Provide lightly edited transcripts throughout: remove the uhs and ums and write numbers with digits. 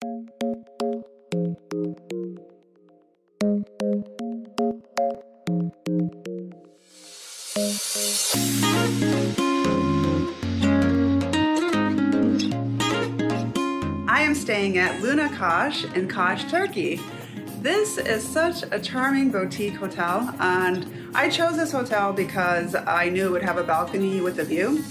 I am staying at Luna Kas in Kas, Turkey. This is such a charming boutique hotel, and I chose this hotel because I knew it would have a balcony with a view,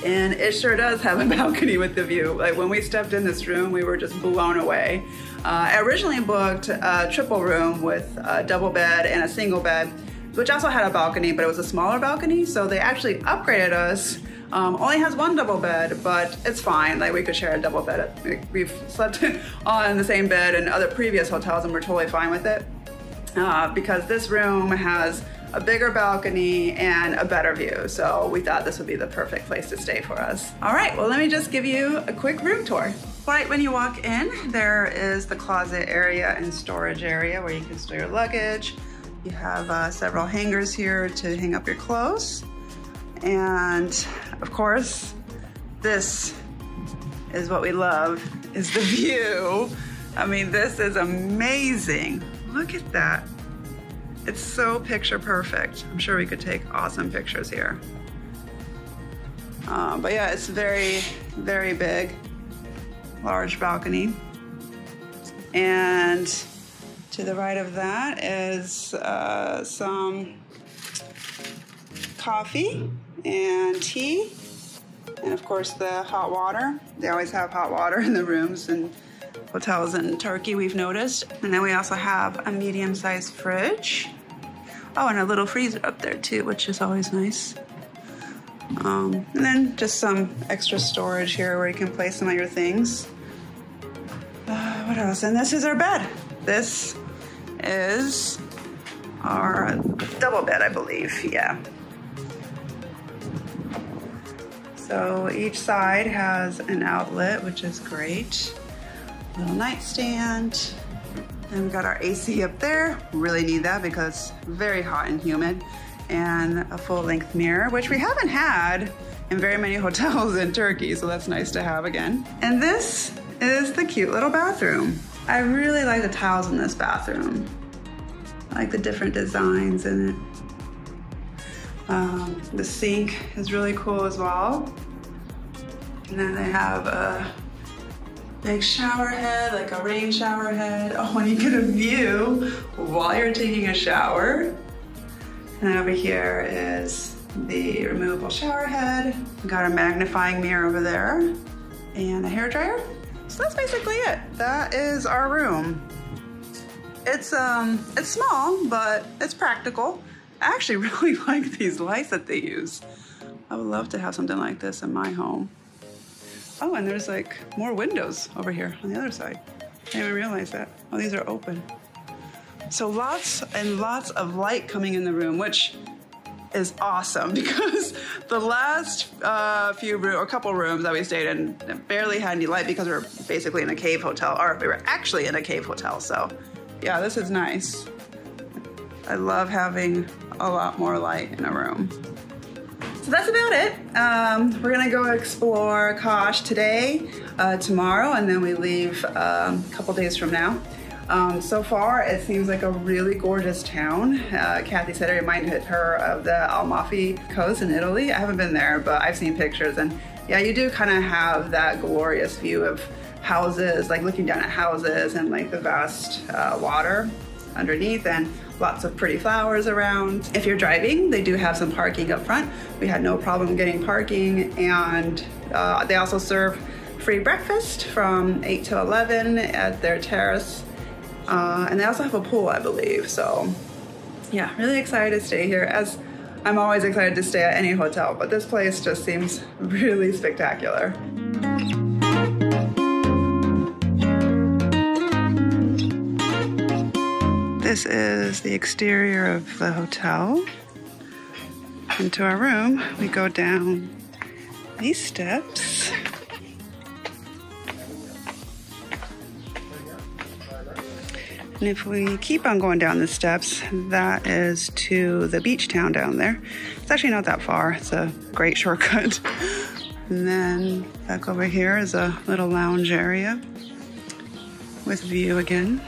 and it sure does have a balcony with the view. Like when we stepped in this room, we were just blown away. I originally booked a triple room with a double bed and a single bed, which also had a balcony, but it was a smaller balcony, so they actually upgraded us. Only has one double bed, but it's fine. Like we could share a double bed. We've slept on the same bed in other previous hotels and we're totally fine with it. Because this room has a bigger balcony and a better view. So we thought this would be the perfect place to stay for us. All right, well, let me just give you a quick room tour. Right when you walk in, there is the closet area and storage area where you can store your luggage. You have several hangers here to hang up your clothes. And of course, this is what we love, is the view. I mean, this is amazing. Look at that. It's so picture perfect. I'm sure we could take awesome pictures here. But yeah, it's very, very big, large balcony. And to the right of that is some coffee and tea, and of course the hot water. They always have hot water in the rooms and hotels in Turkey, we've noticed. And then we also have a medium-sized fridge. Oh, and a little freezer up there too, which is always nice. And then just some extra storage here where you can place some of your things. What else? And this is our bed. This is our double bed, I believe, yeah. So each side has an outlet, which is great. Little nightstand. Then we got our AC up there. Really need that because it's very hot and humid. And a full-length mirror, which we haven't had in very many hotels in Turkey, so that's nice to have again. And this is the cute little bathroom. I really like the tiles in this bathroom. I like the different designs in it. The sink is really cool as well. And then they have a big shower head, like a rain shower head. Oh, and you get a view while you're taking a shower. And over here is the removable shower head. We got a magnifying mirror over there and a hairdryer. So that's basically it. That is our room. It's small, but it's practical. I actually really like these lights that they use. I would love to have something like this in my home. Oh, and there's like more windows over here on the other side. I didn't even realize that. Oh, these are open. So lots and lots of light coming in the room, which is awesome because the last couple rooms that we stayed in barely had any light because we were basically in a cave hotel, or we were actually in a cave hotel. So yeah, this is nice. I love having a lot more light in a room. So that's about it. We're gonna go explore Kas today, tomorrow, and then we leave a couple days from now. So far, it seems like a really gorgeous town. Kathy said it reminded her of the Amalfi Coast in Italy. I haven't been there, but I've seen pictures, and yeah, you do kind of have that glorious view of houses, like looking down at houses and like the vast water underneath, and lots of pretty flowers around. If you're driving, they do have some parking up front. We had no problem getting parking, and they also serve free breakfast from 8 to 11 at their terrace. And they also have a pool, I believe. So yeah, really excited to stay here, as I'm always excited to stay at any hotel, but this place just seems really spectacular. This is the exterior of the hotel. Into our room, we go down these steps. And if we keep on going down the steps, that is to the beach town down there. It's actually not that far. It's a great shortcut. And then back over here is a little lounge area. with view again.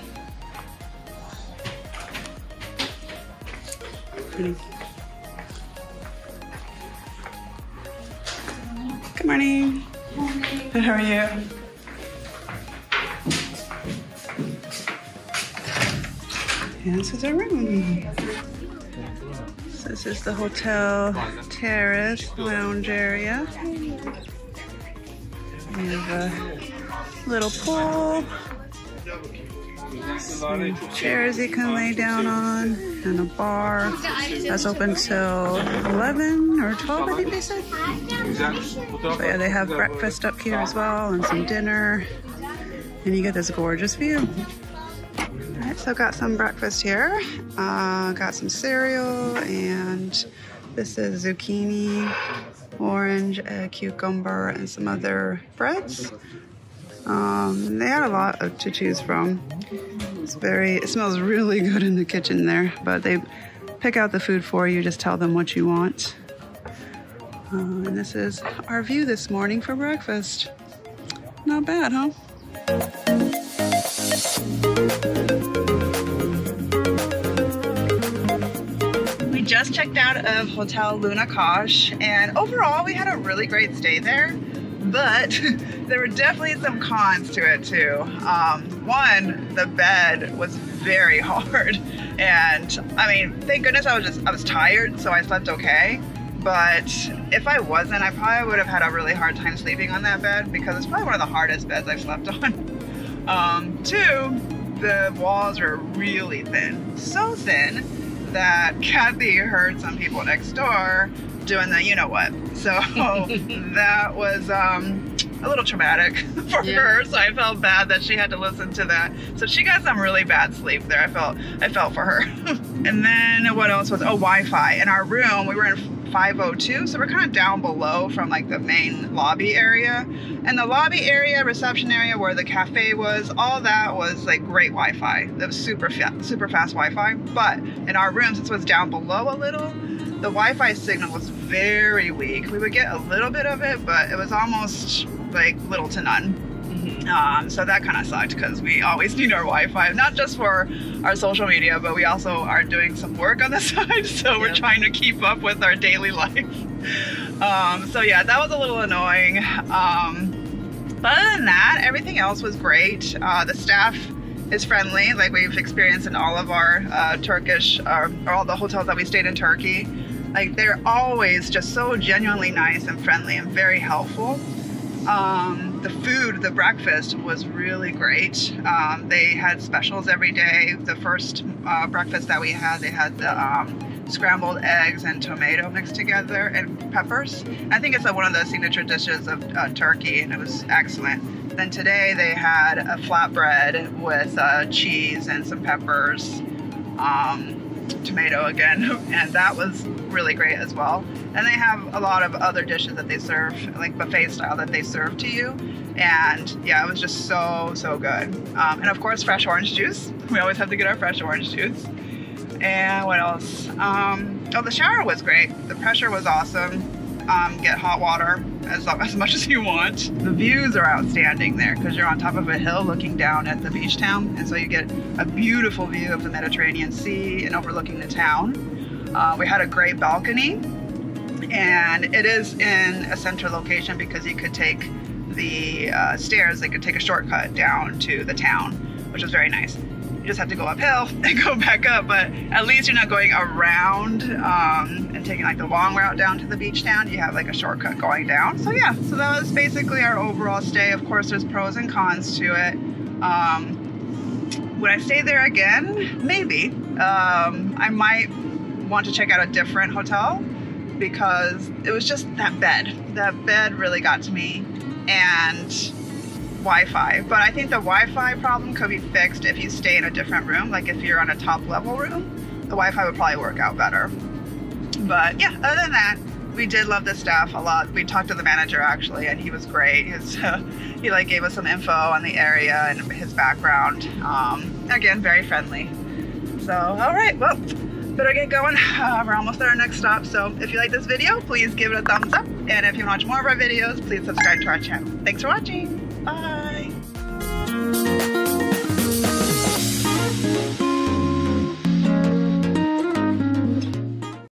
Pretty. Good morning. Good morning. How are you? And this is our room. So this is the hotel terrace lounge area. We have a little pool, some chairs you can lay down on, and a bar that's open till 11 or 12, I think they said. But yeah, they have breakfast up here as well, and some dinner, and you get this gorgeous view. Alright, so got some breakfast here. Got some cereal, and this is zucchini, orange, egg, cucumber, and some other breads. They had a lot to choose from. It smells really good in the kitchen there, but they pick out the food for you, just tell them what you want. And this is our view this morning for breakfast. Not bad, huh? We just checked out of Hotel Luna Kas, and overall we had a really great stay there, but there were definitely some cons to it too. One, the bed was very hard, and I mean, thank goodness I was tired, so I slept okay. But if I wasn't, I probably would have had a really hard time sleeping on that bed, because it's probably one of the hardest beds I've slept on. Two, the walls are really thin, so thin that Kathy heard some people next door doing the you-know-what. So that was a little traumatic for her, so I felt bad that she had to listen to that. So she got some really bad sleep there. I felt for her. And then what else was, Wi-Fi. In our room, we were in 502, so we're kind of down below from like the main lobby area. And the lobby area, reception area where the cafe was, all that was like great Wi-Fi. That was super fast Wi-Fi. But in our room, since it was down below a little, the Wi-Fi signal was very weak. We would get a little bit of it, but it was almost like little to none. So that kind of sucked, because we always need our Wi-Fi, not just for our social media, but we also are doing some work on the side, so we're trying to keep up with our daily life. So yeah, that was a little annoying. But other than that, everything else was great. The staff is friendly, like we've experienced in all of our Turkish, or all the hotels that we stayed in Turkey. Like, they're always just so genuinely nice and friendly and very helpful. The food, the breakfast was really great. They had specials every day. The first breakfast that we had, they had the scrambled eggs and tomato mixed together and peppers. I think it's one of the signature dishes of Turkey, and it was excellent. Then today they had a flatbread with cheese and some peppers, tomato again, and that was really great as well. And they have a lot of other dishes that they serve, like buffet style, that they serve to you. And yeah, it was just so good. And of course, fresh orange juice. We always have to get our fresh orange juice. And what else? The shower was great. The pressure was awesome. Get hot water as much as you want. The views are outstanding there, because you're on top of a hill looking down at the beach town, and so you get a beautiful view of the Mediterranean Sea and overlooking the town. We had a great balcony, and it is in a central location because you could take the stairs, they could take a shortcut down to the town, which was very nice. You just have to go uphill and go back up, but at least you're not going around and taking like the long route down to the beach town. You have like a shortcut going down. So yeah, so that was basically our overall stay. Of course, there's pros and cons to it. Would I stay there again? Maybe. I might want to check out a different hotel, because it was just that bed. That bed really got to me, and Wi-Fi. But I think the Wi-Fi problem could be fixed if you stay in a different room. Like if you're on a top level room, the Wi-Fi would probably work out better. But yeah, other than that, we did love the staff a lot. We talked to the manager actually, and he was great. He like gave us some info on the area and his background. Again, very friendly. So, all right, well, better get going. We're almost at our next stop. So if you like this video, please give it a thumbs up. And if you want to watch more of our videos, please subscribe to our channel. Thanks for watching. Bye.